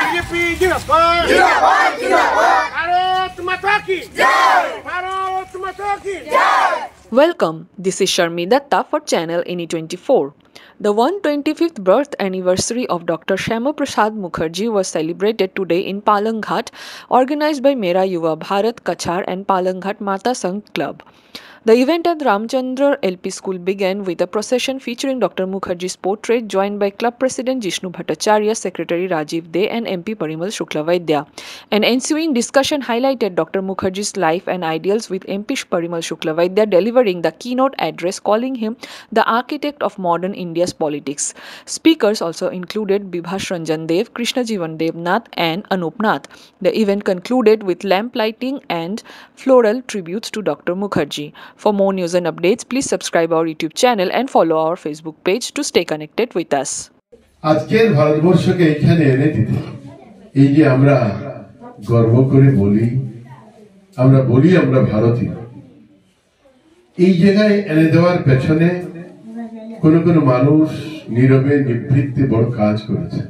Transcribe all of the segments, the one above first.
BJP জিন্দাবাদ জিন্দাবাদ জিন্দাবাদ ভারত মাতা কি জয় ভারত মাতা কি জয় Welcome, this is Sharmi Datta for Channel NE24. The 125th birth anniversary of Dr. Shyama Prasad Mukherjee was celebrated today in Palanghat, organized by Mera Yuva Bharat Kachar and Palanghat Mata Sangh Club. The event at Ramchandra LP School began with a procession featuring Dr. Mukherjee's portrait, joined by Club President Jishnu Bhattacharya, Secretary Rajiv De, and MP Parimal Shuklavaidya. An ensuing discussion highlighted Dr. Mukherjee's life and ideals, with MP Parimal Shuklavaidya delivering the keynote address, calling him the architect of modern India's politics. Speakers also included Bibhash Ranjan Dev, Krishna Jivan Devnath, and Anup Nath. The event concluded with lamp lighting and floral tributes to Dr. Mukherjee. For more news and updates, please subscribe our YouTube channel and follow our Facebook page to stay connected with us. আজকের ভারতবর্ষকে এখানে এনে দিতে এই যে আমরা গর্ব করে বলি আমরা ভারতীয়, এই জায়গায় এনে দেওয়ার পেছনে কোন কোন মানুষ নীরবে নিভৃতে বড় কাজ করেছে।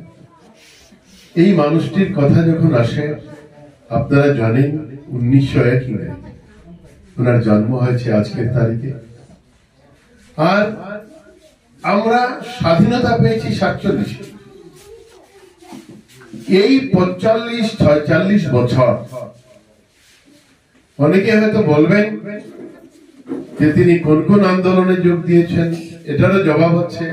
এই মানুষটির কথা যখন আসে, আপনারা জানেন 1901 ইংরেজি ওনার জন্ম হয়েছে আজকের তারিখে, আর আমরা স্বাধীনতা পেয়েছি 47। এই 45-46 বছর অনেকে হয়তো বলবেন যে তিনি কোন কোন আন্দোলনে যোগ দিয়েছেন, এটারও জবাব হচ্ছে